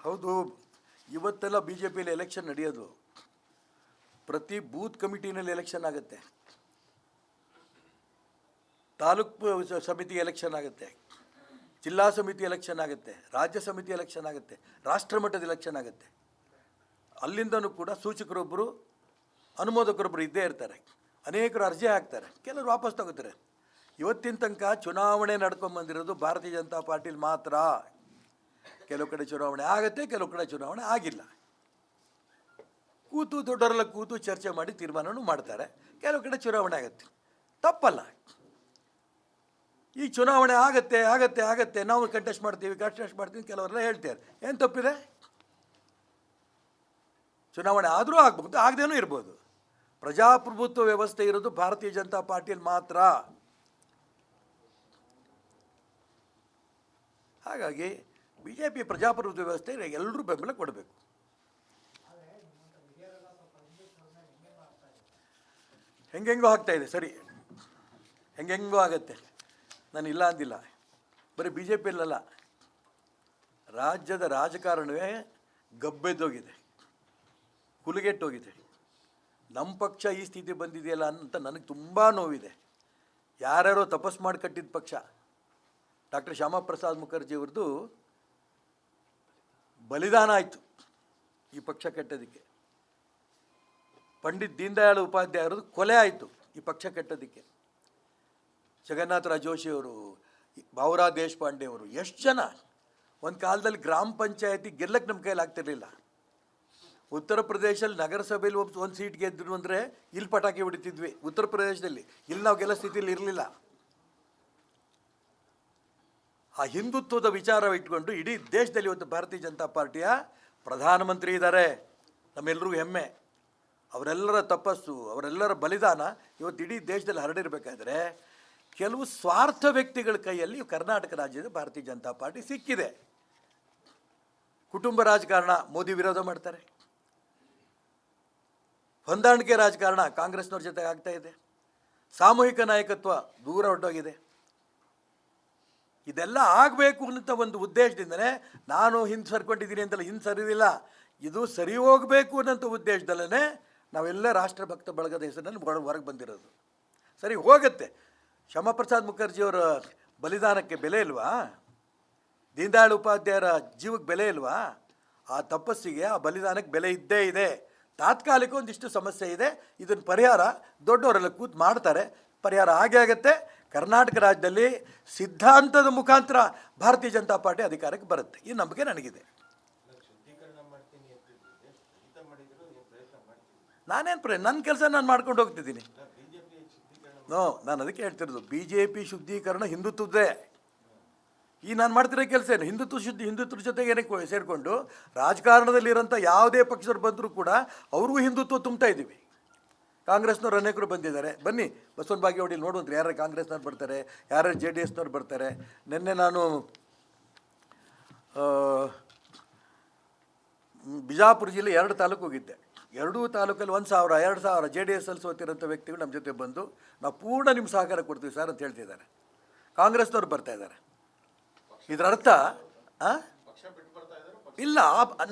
ಹೌದು, ಇವತ್ತೆಲ್ಲ B J ಪಿಯಲ್ಲಿ ಎಲೆಕ್ಷನ್ ನಡೆಯೋದು. ಪ್ರತಿ ಬೂತ್ ಕಮಿಟಿನಲ್ಲಿ ಎಲೆಕ್ಷನ್ ಆಗುತ್ತೆ, ತಾಲೂಕು ಸಮಿತಿ ಎಲೆಕ್ಷನ್ ಆಗುತ್ತೆ, ಜಿಲ್ಲಾ ಸಮಿತಿ ಎಲೆಕ್ಷನ್ ಆಗುತ್ತೆ, ರಾಜ್ಯ ಸಮಿತಿ ಎಲೆಕ್ಷನ್ ಆಗುತ್ತೆ, ರಾಷ್ಟ್ರ ಮಟ್ಟದ ಎಲೆಕ್ಷನ್ ಆಗುತ್ತೆ. ಅಲ್ಲಿಂದನೂ ಕೂಡ ಸೂಚಕರೊಬ್ಬರು ಅನುಮೋದಕರೊಬ್ಬರು ಇದ್ದೇ ಇರ್ತಾರೆ. ಅನೇಕರು ಅರ್ಜಿ ಹಾಕ್ತಾರೆ, ಕೆಲವರು ವಾಪಸ್ ತಗೋತಾರೆ. ಇವತ್ತಿನ ತನಕ ಚುನಾವಣೆ ನಡ್ಕೊಂಬಂದಿರೋದು ಭಾರತೀಯ ಜನತಾ ಪಾರ್ಟಿಲಿ ಮಾತ್ರ. ಕೆಲವು ಕಡೆ ಚುನಾವಣೆ ಆಗುತ್ತೆ, ಕೆಲವು ಕಡೆ ಚುನಾವಣೆ ಆಗಿಲ್ಲ. ಕೂತು ದೊಡ್ಡವರೆಲ್ಲ ಕೂತು ಚರ್ಚೆ ಮಾಡಿ ತೀರ್ಮಾನವೂ ಮಾಡ್ತಾರೆ. ಕೆಲವು ಕಡೆ ಚುನಾವಣೆ ಆಗುತ್ತೆ, ತಪ್ಪಲ್ಲ. ಈ ಚುನಾವಣೆ ಆಗತ್ತೆ ಆಗತ್ತೆ ಆಗತ್ತೆ ನಾವು ಕಂಟೆಸ್ಟ್ ಮಾಡ್ತೀವಿ ಕೆಲವರೆಲ್ಲ ಹೇಳ್ತಾರೆ. ಏನು ತಪ್ಪಿದೆ? ಚುನಾವಣೆ ಆದರೂ ಆಗ್ಬೋದು, ಆಗದೇನೂ ಇರ್ಬೋದು. ಪ್ರಜಾಪ್ರಭುತ್ವ ವ್ಯವಸ್ಥೆ ಇರೋದು ಭಾರತೀಯ ಜನತಾ ಪಾರ್ಟಿಯಲ್ಲಿ ಮಾತ್ರ. ಹಾಗಾಗಿ ಬಿ ಜೆ ಪಿ ಪ್ರಜಾಪ್ರಭುತ್ವ ವ್ಯವಸ್ಥೆ ಎಲ್ಲರೂ ಬೆಂಬಲ ಕೊಡಬೇಕು. ಹೆಂಗೆಂಗೋ ಆಗ್ತಾಯಿದೆ, ಸರಿ, ಹೆಂಗೆಂಗೋ ಆಗತ್ತೆ, ನಾನು ಇಲ್ಲ ಅಂದಿಲ್ಲ. ಬರೀ ಬಿ ಜೆ ಪಿಯಲ್ಲ, ರಾಜ್ಯದ ರಾಜಕಾರಣವೇ ಗಬ್ಬೆದ್ದೋಗಿದೆ, ಕುಲುಗೆಟ್ಟೋಗಿದೆ. ನಮ್ಮ ಪಕ್ಷ ಈ ಸ್ಥಿತಿ ಬಂದಿದೆಯಲ್ಲ ಅಂತ ನನಗೆ ತುಂಬ ನೋವಿದೆ. ಯಾರ್ಯಾರೋ ತಪಸ್ಸು ಮಾಡಿ ಕಟ್ಟಿದ ಪಕ್ಷ. ಡಾಕ್ಟರ್ ಶ್ಯಾಮಪ್ರಸಾದ್ ಮುಖರ್ಜಿಯವ್ರದ್ದು ಬಲಿದಾನ ಆಯಿತು ಈ ಪಕ್ಷ ಕಟ್ಟೋದಕ್ಕೆ. ಪಂಡಿತ್ ದೀನ್ ದಯಾಳ್ ಉಪಾಧ್ಯಾಯರದು ಕೊಲೆ ಆಯಿತು ಈ ಪಕ್ಷ ಕಟ್ಟೋದಕ್ಕೆ. ಜಗನ್ನಾಥರಾವ್ ಜೋಶಿಯವರು, ಭಾವರಾವ್ ದೇಶಪಾಂಡೆ ಅವರು, ಎಷ್ಟು ಜನ ಒಂದು ಕಾಲದಲ್ಲಿ ಗ್ರಾಮ ಪಂಚಾಯತಿ ಗೆಲ್ಲಕ್ಕೆ ನಮ್ಮ ಕೈಯಲ್ಲಿ ಆಗ್ತಿರ್ಲಿಲ್ಲ. ಉತ್ತರ ಪ್ರದೇಶದಲ್ಲಿ ನಗರಸಭೆಯಲ್ಲಿ ಒಂದು ಸೀಟ್ ಗೆದ್ದರು ಅಂದರೆ ಇಲ್ಲಿ ಪಟಾಕಿ ಹೊಡಿತಿದ್ವಿ ಉತ್ತರ ಪ್ರದೇಶದಲ್ಲಿ. ಇಲ್ಲಿ ನಾವು ಗೆಲ್ಲೋ ಸ್ಥಿತಿಯಲ್ಲಿ ಇರಲಿಲ್ಲ. ಆ ಹಿಂದುತ್ವದ ವಿಚಾರ ಇಟ್ಕೊಂಡು ಇಡೀ ದೇಶದಲ್ಲಿ ಇವತ್ತು ಭಾರತೀಯ ಜನತಾ ಪಾರ್ಟಿಯ ಪ್ರಧಾನಮಂತ್ರಿ ಇದ್ದಾರೆ. ನಮ್ಮೆಲ್ಲರಿಗೂ ಹೆಮ್ಮೆ. ಅವರೆಲ್ಲರ ತಪಸ್ಸು, ಅವರೆಲ್ಲರ ಬಲಿದಾನ ಇವತ್ತು ಇಡೀ ದೇಶದಲ್ಲಿ ಹರಡಿರಬೇಕಾದ್ರೆ ಕೆಲವು ಸ್ವಾರ್ಥ ವ್ಯಕ್ತಿಗಳ ಕೈಯಲ್ಲಿ ಕರ್ನಾಟಕ ರಾಜ್ಯದ ಭಾರತೀಯ ಜನತಾ ಪಾರ್ಟಿ ಸಿಕ್ಕಿದೆ. ಕುಟುಂಬ ರಾಜಕಾರಣ ಮೋದಿ ವಿರೋಧ ಮಾಡ್ತಾರೆ. ಹೊಂದಾಣಿಕೆ ರಾಜಕಾರಣ ಕಾಂಗ್ರೆಸ್ನವ್ರ ಜೊತೆ ಆಗ್ತಾ ಇದೆ. ಸಾಮೂಹಿಕ ನಾಯಕತ್ವ ದೂರ ಹೊರಟೋಗಿದೆ. ಇದೆಲ್ಲ ಆಗಬೇಕು ಅನ್ನೋ ಒಂದು ಉದ್ದೇಶದಿಂದಲೇ ನಾನು ಹಿಂದೆ ಸರ್ಕೊಂಡಿದ್ದೀನಿ ಅಂತಲ್ಲ, ಹಿಂದೆ ಸರಿದಿಲ್ಲ, ಇದು ಸರಿ ಹೋಗಬೇಕು ಅನ್ನೋಂಥ ಉದ್ದೇಶದಲ್ಲೇ ನಾವೆಲ್ಲ ರಾಷ್ಟ್ರಭಕ್ತ ಬಳಗದ ಹೆಸರಿನಲ್ಲಿ ಹೊರಗೆ ಬಂದಿರೋದು. ಸರಿ ಹೋಗುತ್ತೆ. ಶ್ಯಾಮಪ್ರಸಾದ್ ಮುಖರ್ಜಿಯವರ ಬಲಿದಾನಕ್ಕೆ ಬೆಲೆ ಇಲ್ವಾ? ದೀನ್ ದಯಾಳ್ ಉಪಾಧ್ಯಾಯರ ಜೀವಕ್ಕೆ ಬೆಲೆ ಇಲ್ವಾ? ಆ ತಪಸ್ಸಿಗೆ, ಆ ಬಲಿದಾನಕ್ಕೆ ಬೆಲೆ ಇದ್ದೇ ಇದೆ. ತಾತ್ಕಾಲಿಕ ಒಂದಿಷ್ಟು ಸಮಸ್ಯೆ ಇದೆ, ಇದನ್ನು ಪರಿಹಾರ ದೊಡ್ಡವರೆಲ್ಲ ಕೂತು ಮಾಡ್ತಾರೆ. ಪರಿಹಾರ ಆಗೇ ಆಗುತ್ತೆ. ಕರ್ನಾಟಕ ರಾಜ್ಯದಲ್ಲಿ ಸಿದ್ಧಾಂತದ ಮುಖಾಂತರ ಭಾರತೀಯ ಜನತಾ ಪಾರ್ಟಿ ಅಧಿಕಾರಕ್ಕೆ ಬರುತ್ತೆ, ಈ ನಂಬಿಕೆ ನನಗಿದೆ. ನಾನೇನು ನನ್ನ ಕೆಲಸ ನಾನು ಮಾಡ್ಕೊಂಡು ಹೋಗ್ತಿದ್ದೀನಿ. ನಾನು ಅದಕ್ಕೆ ಹೇಳ್ತಿರೋದು, ಬಿ ಜೆ ಪಿ ಶುದ್ಧೀಕರಣ ಹಿಂದುತ್ವದ್ದೇ. ಈ ನಾನು ಮಾಡ್ತಿರೋ ಕೆಲಸ ಏನು? ಹಿಂದುತ್ವದ ಜೊತೆಗೆ ಏನಕ್ಕೆ ಸೇರಿಕೊಂಡು ರಾಜಕಾರಣದಲ್ಲಿರೋಂಥ ಯಾವುದೇ ಪಕ್ಷದವ್ರು ಬಂದರೂ ಕೂಡ ಅವ್ರಿಗೂ ಹಿಂದುತ್ವ ತುಂಬ್ತಾ ಇದ್ದೀವಿ. ಕಾಂಗ್ರೆಸ್ನವ್ರು ಅನೇಕರು ಬಂದಿದ್ದಾರೆ. ಬನ್ನಿ ಬಸವನ ಬಾಗೇವಾಡಿಲಿ ನೋಡುವಂದ್ರೆ ಯಾರು ಕಾಂಗ್ರೆಸ್ನವ್ರು ಬರ್ತಾರೆ, ಯಾರು ಜೆ ಡಿ ಎಸ್ನವ್ರು ಬರ್ತಾರೆ. ನಿನ್ನೆ ನಾನು ಬಿಜಾಪುರ ಜಿಲ್ಲೆ 2 ತಾಲೂಕು ಹೋಗಿದ್ದೆ. 2 ತಾಲೂಕಲ್ಲಿ 1,000, 2,000 ಜೆ ಡಿ ಎಸ್ ಅಲ್ಲಿ ಸೋತಿರೋಂಥ ವ್ಯಕ್ತಿಗಳು ನಮ್ಮ ಜೊತೆ ಬಂದು ನಾವು ಪೂರ್ಣ ನಿಮ್ಮ ಸಹಕಾರ ಕೊಡ್ತೀವಿ ಸರ್ ಅಂತ ಹೇಳ್ತಿದ್ದಾರೆ. ಕಾಂಗ್ರೆಸ್ನವ್ರು ಬರ್ತಾ ಇದ್ದಾರೆ. ಇದರ ಅರ್ಥ ಇಲ್ಲ,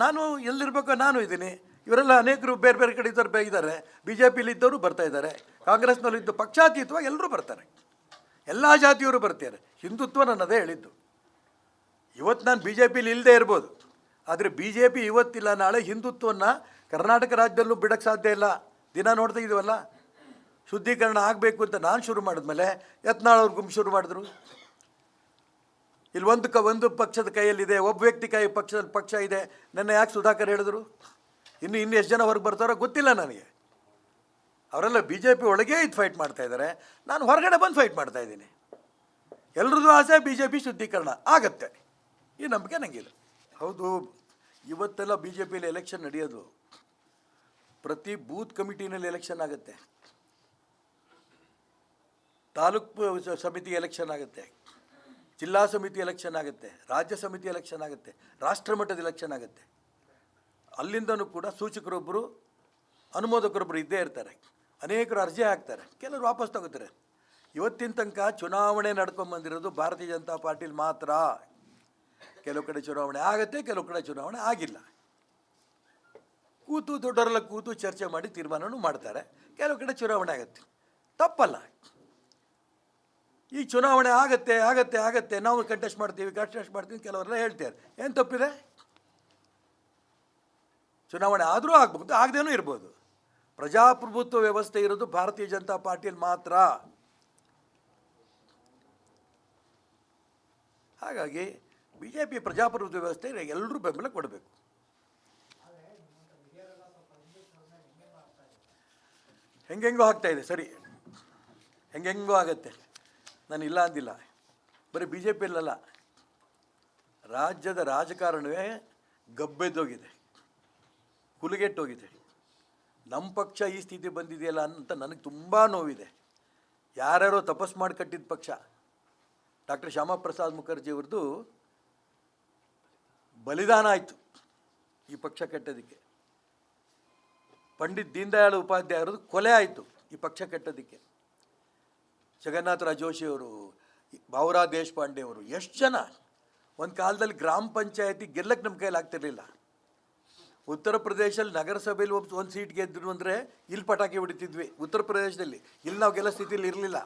ನಾನು ಎಲ್ಲಿರ್ಬೇಕೋ ನಾನು ಇದ್ದೀನಿ. ಇವರೆಲ್ಲ ಅನೇಕರು ಬೇರೆ ಬೇರೆ ಕಡೆ ಇದ್ದವ್ರು ಇದ್ದಾರೆ. ಬಿ ಜೆ ಪಿಲಿ ಇದ್ದವರು ಬರ್ತಾ ಇದ್ದಾರೆ, ಕಾಂಗ್ರೆಸ್ನಲ್ಲಿ ಇದ್ದು ಪಕ್ಷಾತೀತವಾಗಿ ಎಲ್ಲರೂ ಬರ್ತಾರೆ, ಎಲ್ಲ ಜಾತಿಯವರು ಬರ್ತಾರೆ. ಹಿಂದುತ್ವ ನಾನು ಅದೇ ಹೇಳಿದ್ದು. ಇವತ್ತು ನಾನು ಬಿ ಜೆ ಪಿಲಿ ಇಲ್ಲದೆ ಇರ್ಬೋದು, ಆದರೆ ಬಿ ಜೆ ಪಿ ಇವತ್ತಿಲ್ಲ ನಾಳೆ ಹಿಂದುತ್ವವನ್ನು ಕರ್ನಾಟಕ ರಾಜ್ಯದಲ್ಲೂ ಬಿಡೋಕ್ಕೆ ಸಾಧ್ಯ ಇಲ್ಲ. ದಿನ ನೋಡ್ತಾ ಇದ್ದೀವಲ್ಲ, ಶುದ್ಧೀಕರಣ ಆಗಬೇಕು ಅಂತ ನಾನು ಶುರು ಮಾಡಿದ್ಮೇಲೆ ಯತ್ನಾಳ್ ಅವ್ರ ಗುಂಪು ಶುರು ಮಾಡಿದ್ರು. ಇಲ್ಲಿ ಒಂದು ಪಕ್ಷದ ಕೈಯಲ್ಲಿದೆ, ಒಬ್ಬ ವ್ಯಕ್ತಿ ಪಕ್ಷ ಇದೆ. ನೆನ್ನೆ ಯಾಕೆ ಸುಧಾಕರ್ ಹೇಳಿದ್ರು? ಇನ್ನು ಎಷ್ಟು ಜನ ಹೊರಗೆ ಬರ್ತಾರೋ ಗೊತ್ತಿಲ್ಲ ನನಗೆ. ಅವರೆಲ್ಲ ಬಿ ಜೆ ಪಿ ಒಳಗೆ ಇದು ಫೈಟ್ ಮಾಡ್ತಾಯಿದ್ದಾರೆ, ನಾನು ಹೊರಗಡೆ ಬಂದು ಫೈಟ್ ಮಾಡ್ತಾಯಿದ್ದೀನಿ. ಎಲ್ರದ್ದು ಆಸೆ ಬಿ ಜೆ ಪಿ ಶುದ್ಧೀಕರಣ ಆಗತ್ತೆ, ಈ ನಂಬಿಕೆ ನನಗಿದೆ. ಹೌದು, ಇವತ್ತೆಲ್ಲ ಬಿ ಜೆ ಪಿಯಲ್ಲಿ ಎಲೆಕ್ಷನ್ ನಡೆಯೋದು. ಪ್ರತಿ ಬೂತ್ ಕಮಿಟಿನಲ್ಲಿ ಎಲೆಕ್ಷನ್ ಆಗುತ್ತೆ, ತಾಲೂಕು ಸಮಿತಿ ಎಲೆಕ್ಷನ್ ಆಗುತ್ತೆ, ಜಿಲ್ಲಾ ಸಮಿತಿ ಎಲೆಕ್ಷನ್ ಆಗುತ್ತೆ, ರಾಜ್ಯ ಸಮಿತಿ ಎಲೆಕ್ಷನ್ ಆಗುತ್ತೆ, ರಾಷ್ಟ್ರ ಮಟ್ಟದ ಎಲೆಕ್ಷನ್ ಆಗುತ್ತೆ. ಅಲ್ಲಿಂದನೂ ಕೂಡ ಸೂಚಕರೊಬ್ಬರು ಅನುಮೋದಕರೊಬ್ಬರು ಇದ್ದೇ ಇರ್ತಾರೆ. ಅನೇಕರು ಅರ್ಜಿ ಹಾಕ್ತಾರೆ, ಕೆಲವರು ವಾಪಸ್ ತಗೋತಾರೆ. ಇವತ್ತಿನ ತನಕ ಚುನಾವಣೆ ನಡ್ಕೊಂಬಂದಿರೋದು ಭಾರತೀಯ ಜನತಾ ಪಾರ್ಟಿಲಿ ಮಾತ್ರ. ಕೆಲವು ಕಡೆ ಚುನಾವಣೆ ಆಗುತ್ತೆ, ಕೆಲವು ಕಡೆ ಚುನಾವಣೆ ಆಗಿಲ್ಲ. ಕೂತು ದೊಡ್ಡವರೆಲ್ಲ ಕೂತು ಚರ್ಚೆ ಮಾಡಿ ತೀರ್ಮಾನವೂ ಮಾಡ್ತಾರೆ. ಕೆಲವು ಕಡೆ ಚುನಾವಣೆ ಆಗುತ್ತೆ, ತಪ್ಪಲ್ಲ. ಈ ಚುನಾವಣೆ ಆಗತ್ತೆ ಆಗತ್ತೆ ಆಗತ್ತೆ ನಾವು ಕಂಟೆಸ್ಟ್ ಮಾಡ್ತೀವಿ ಕೆಲವರೆಲ್ಲ ಹೇಳ್ತಾರೆ. ಏನು ತಪ್ಪಿದೆ? ಚುನಾವಣೆ ಆದರೂ ಆಗ್ಬೋದು, ಆಗದೇನೂ ಇರ್ಬೋದು. ಪ್ರಜಾಪ್ರಭುತ್ವ ವ್ಯವಸ್ಥೆ ಇರೋದು ಭಾರತೀಯ ಜನತಾ ಪಾರ್ಟಿಯಲ್ಲಿ ಮಾತ್ರ. ಹಾಗಾಗಿ ಬಿ ಜೆ ಪಿ ಪ್ರಜಾಪ್ರಭುತ್ವ ವ್ಯವಸ್ಥೆ ಎಲ್ಲರೂ ಬೆಂಬಲ ಕೊಡಬೇಕು. ಹೆಂಗೆಂಗೋ ಆಗ್ತಾ ಇದೆ, ಸರಿ, ಹೆಂಗೆಂಗೋ ಆಗತ್ತೆ, ನಾನು ಇಲ್ಲ ಅಂದಿಲ್ಲ. ಬರೀ ಬಿ ಜೆ ಪಿಯಲ್ಲಲ್ಲ, ರಾಜ್ಯದ ರಾಜಕಾರಣವೇ ಗಬ್ಬೆದ್ದೋಗಿದೆ, ಹುಲಿಗೆಟ್ಟೋಗಿದೆ. ನಮ್ಮ ಪಕ್ಷ ಈ ಸ್ಥಿತಿ ಬಂದಿದೆಯಲ್ಲ ಅಂತ ನನಗೆ ತುಂಬ ನೋವಿದೆ. ಯಾರ್ಯಾರೋ ತಪಸ್ಸು ಮಾಡಿ ಕಟ್ಟಿದ ಪಕ್ಷ. ಡಾಕ್ಟರ್ ಶ್ಯಾಮಪ್ರಸಾದ್ ಮುಖರ್ಜಿಯವ್ರದ್ದು ಬಲಿದಾನ ಆಯಿತು ಈ ಪಕ್ಷ ಕಟ್ಟೋದಕ್ಕೆ. ಪಂಡಿತ್ ದೀನ್ ದಯಾಳ್ ಉಪಾಧ್ಯಾಯರದು ಕೊಲೆ ಆಯಿತು ಈ ಪಕ್ಷ ಕಟ್ಟೋದಕ್ಕೆ. ಜಗನ್ನಾಥರಾವ್ ಜೋಶಿಯವರು, ಭಾವರಾ ದೇಶಪಾಂಡೆ ಅವರು, ಎಷ್ಟು ಜನ ಒಂದು ಕಾಲದಲ್ಲಿ ಗ್ರಾಮ ಪಂಚಾಯತಿ ಗೆಲ್ಲಕ್ಕೆ ನಮ್ಮ ಕೈಯಲ್ಲಿ ಆಗ್ತಿರಲಿಲ್ಲ. ಉತ್ತರ ಪ್ರದೇಶದಲ್ಲಿ ನಗರಸಭೆಯಲ್ಲಿ ಒಂದು ಸೀಟ್ ಗೆದ್ದರು ಅಂದರೆ ಇಲ್ಲಿ ಪಟಾಕಿ ಹೊಡಿತಿದ್ವಿ ಉತ್ತರ ಪ್ರದೇಶದಲ್ಲಿ. ಇಲ್ಲಿ ನಾವು ಗೆಲ್ಲೋ ಸ್ಥಿತಿಯಲ್ಲಿ ಇರಲಿಲ್ಲ.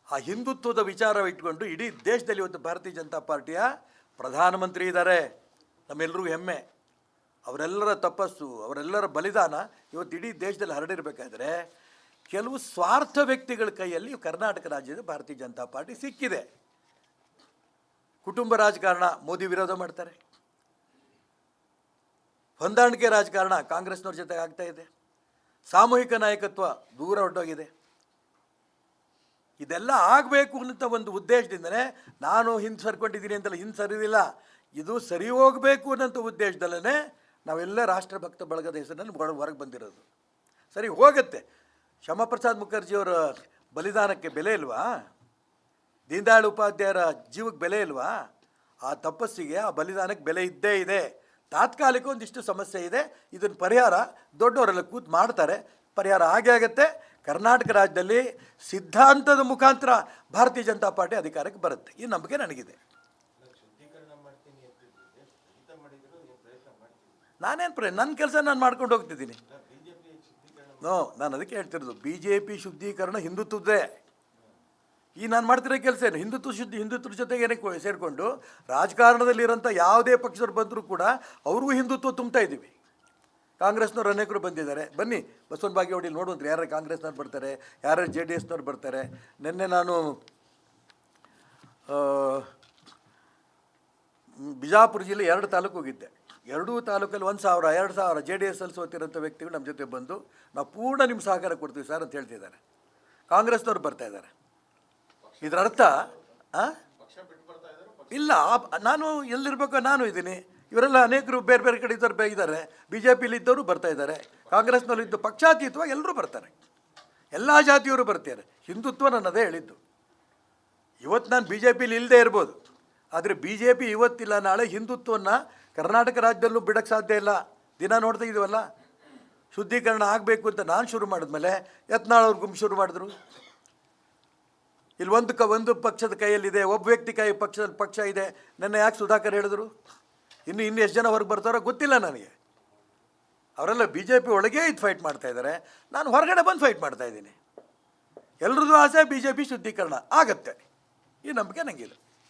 ಆ ಹಿಂದುತ್ವದ ವಿಚಾರ ಇಟ್ಕೊಂಡು ಇಡೀ ದೇಶದಲ್ಲಿ ಇವತ್ತು ಭಾರತೀಯ ಜನತಾ ಪಾರ್ಟಿಯ ಪ್ರಧಾನಮಂತ್ರಿ ಇದ್ದಾರೆ. ನಮ್ಮೆಲ್ಲರಿಗೂ ಹೆಮ್ಮೆ. ಅವರೆಲ್ಲರ ತಪಸ್ಸು, ಅವರೆಲ್ಲರ ಬಲಿದಾನ ಇವತ್ತು ಇಡೀ ದೇಶದಲ್ಲಿ ಹರಡಿರಬೇಕಾದ್ರೆ ಕೆಲವು ಸ್ವಾರ್ಥ ವ್ಯಕ್ತಿಗಳ ಕೈಯಲ್ಲಿ ಕರ್ನಾಟಕ ರಾಜ್ಯದ ಭಾರತೀಯ ಜನತಾ ಪಾರ್ಟಿ ಸಿಕ್ಕಿದೆ. ಕುಟುಂಬ ರಾಜಕಾರಣ, ಮೋದಿ ವಿರೋಧ ಮಾಡ್ತಾರೆ. ಹೊಂದಾಣಿಕೆ ರಾಜಕಾರಣ ಕಾಂಗ್ರೆಸ್ನವ್ರ ಜೊತೆಗೆ ಆಗ್ತಾ ಇದೆ. ಸಾಮೂಹಿಕ ನಾಯಕತ್ವ ದೂರ ಹೊರಟೋಗಿದೆ. ಇದೆಲ್ಲ ಆಗಬೇಕು ಅನ್ನೋ ಒಂದು ಉದ್ದೇಶದಿಂದಲೇ ನಾನು ಹಿಂದೆ ಸರ್ಕೊಂಡಿದ್ದೀನಿ ಅಂತಲ್ಲ, ಹಿಂದೆ ಸರಿದಿಲ್ಲ, ಇದು ಸರಿ ಹೋಗಬೇಕು ಅನ್ನೋಂಥ ಉದ್ದೇಶದಲ್ಲೇ ನಾವೆಲ್ಲ ರಾಷ್ಟ್ರಭಕ್ತ ಬಳಗದ ಹೆಸರಿನಲ್ಲಿ ಹೊರಗೆ ಬಂದಿರೋದು. ಸರಿ ಹೋಗುತ್ತೆ. ಶ್ಯಾಮಪ್ರಸಾದ್ ಮುಖರ್ಜಿಯವರ ಬಲಿದಾನಕ್ಕೆ ಬೆಲೆ ಇಲ್ವಾ? ದೀನ್ ದಯಾಳ್ ಉಪಾಧ್ಯಾಯರ ಜೀವಕ್ಕೆ ಬೆಲೆ ಇಲ್ವಾ? ಆ ತಪಸ್ಸಿಗೆ, ಆ ಬಲಿದಾನಕ್ಕೆ ಬೆಲೆ ಇದ್ದೇ ಇದೆ. ತಾತ್ಕಾಲಿಕ ಒಂದಿಷ್ಟು ಸಮಸ್ಯೆ ಇದೆ, ಇದನ್ನು ಪರಿಹಾರ ದೊಡ್ಡವರೆಲ್ಲ ಕೂತು ಮಾಡ್ತಾರೆ, ಪರಿಹಾರ ಆಗೇ ಆಗುತ್ತೆ. ಕರ್ನಾಟಕ ರಾಜ್ಯದಲ್ಲಿ ಸಿದ್ಧಾಂತದ ಮುಖಾಂತರ ಭಾರತೀಯ ಜನತಾ ಪಾರ್ಟಿ ಅಧಿಕಾರಕ್ಕೆ ಬರುತ್ತೆ, ಈ ನಂಬಿಕೆ ನನಗಿದೆ. ನಾನೇನು ನನ್ನ ಕೆಲಸ ನಾನು ಮಾಡ್ಕೊಂಡು ಹೋಗ್ತಿದ್ದೀನಿ. ನಾನು ಅದಕ್ಕೆ ಹೇಳ್ತಿರೋದು, ಬಿ ಜೆ ಪಿ ಶುದ್ಧೀಕರಣ ಹಿಂದುತ್ವದ್ದೇ. ಈ ನಾನು ಮಾಡ್ತಿರೋ ಕೆಲಸ ಏನು? ಹಿಂದುತ್ವದ ಜೊತೆಗೆ ಏನಕ್ಕೆ ಸೇರಿಕೊಂಡು ರಾಜಕಾರಣದಲ್ಲಿರೋಂಥ ಯಾವುದೇ ಪಕ್ಷದವ್ರು ಬಂದರೂ ಕೂಡ ಅವ್ರಿಗೂ ಹಿಂದುತ್ವ ತುಂಬ್ತಾ ಇದ್ದೀವಿ. ಕಾಂಗ್ರೆಸ್ನವ್ರು ಅನೇಕರು ಬಂದಿದ್ದಾರೆ. ಬನ್ನಿ ಬಸವನ ಬಾಗೇವಾಡಿಲಿ ನೋಡುವಂದ್ರೆ ಯಾರು ಕಾಂಗ್ರೆಸ್ನವ್ರು ಬರ್ತಾರೆ, ಯಾರು ಜೆ ಡಿ ಎಸ್ನವ್ರು ಬರ್ತಾರೆ. ನಿನ್ನೆ ನಾನು ಬಿಜಾಪುರ ಜಿಲ್ಲೆ 2 ತಾಲೂಕು ಹೋಗಿದ್ದೆ. 2 ತಾಲೂಕಲ್ಲಿ 1,000, 2,000 ಜೆ ಡಿ ಎಸ್ ಅಲ್ಲಿ ಸೋತಿರೋಂಥ ವ್ಯಕ್ತಿಗಳು ನಮ್ಮ ಜೊತೆ ಬಂದು ನಾವು ಪೂರ್ಣ ನಿಮ್ಮ ಸಹಕಾರ ಕೊಡ್ತೀವಿ ಸರ್ ಅಂತ ಹೇಳ್ತಿದ್ದಾರೆ. ಕಾಂಗ್ರೆಸ್ನವ್ರು ಬರ್ತಾ ಇದ್ದಾರೆ. ಇದರ ಅರ್ಥ ಇಲ್ಲ, ನಾನು ಎಲ್ಲಿರ್ಬೇಕೋ ನಾನು ಇದ್ದೀನಿ. ಇವರೆಲ್ಲ ಅನೇಕರು ಬೇರೆ ಬೇರೆ ಕಡೆ ಇದ್ದಾರೆ. ಬಿ ಜೆ ಪಿಲಿ ಇದ್ದವರು ಬರ್ತಾ ಇದ್ದಾರೆ, ಕಾಂಗ್ರೆಸ್ನಲ್ಲಿ ಇದ್ದು ಪಕ್ಷಾತೀತವಾಗಿ ಎಲ್ಲರೂ ಬರ್ತಾರೆ, ಎಲ್ಲ ಜಾತಿಯವರು ಬರ್ತಾರೆ. ಹಿಂದುತ್ವ ನಾನು ಅದೇ ಹೇಳಿದ್ದು. ಇವತ್ತು ನಾನು ಬಿ ಜೆ ಪಿಲಿ ಇಲ್ಲದೆ ಇರ್ಬೋದು, ಆದರೆ ಬಿ ಜೆ ಪಿ ಇವತ್ತಿಲ್ಲ ನಾಳೆ ಹಿಂದುತ್ವವನ್ನು ಕರ್ನಾಟಕ ರಾಜ್ಯದಲ್ಲೂ ಬಿಡೋಕ್ಕೆ ಸಾಧ್ಯ ಇಲ್ಲ. ದಿನ ನೋಡ್ತಾ ಇದ್ದೀವಲ್ಲ, ಶುದ್ಧೀಕರಣ ಆಗಬೇಕು ಅಂತ ನಾನು ಶುರು ಮಾಡಿದ್ಮೇಲೆ ಯತ್ನಾಳ್ ಗುಂಪು ಶುರು ಮಾಡಿದ್ರು. ಇಲ್ಲಿ ಒಂದು ಪಕ್ಷದ ಕೈಯಲ್ಲಿದೆ, ಒಬ್ಬ ವ್ಯಕ್ತಿ ಪಕ್ಷ ಇದೆ. ನನ್ನ ಯಾಕೆ ಸುಧಾಕರ್ ಹೇಳಿದ್ರು? ಇನ್ನು ಎಷ್ಟು ಜನ ಹೊರಗೆ ಬರ್ತಾರೋ ಗೊತ್ತಿಲ್ಲ ನನಗೆ. ಅವರೆಲ್ಲ ಬಿ ಜೆ ಪಿ ಒಳಗೆ ಇದು ಫೈಟ್ ಮಾಡ್ತಾ ಇದ್ದಾರೆ, ನಾನು ಹೊರಗಡೆ ಬಂದು ಫೈಟ್ ಮಾಡ್ತಾ ಇದ್ದೀನಿ. ಎಲ್ರದ್ದು ಆಸೆ ಬಿ ಜೆ ಪಿ ಶುದ್ಧೀಕರಣ ಆಗತ್ತೆ, ಈ ನಂಬಿಕೆ ನನಗಿಲ್ಲ.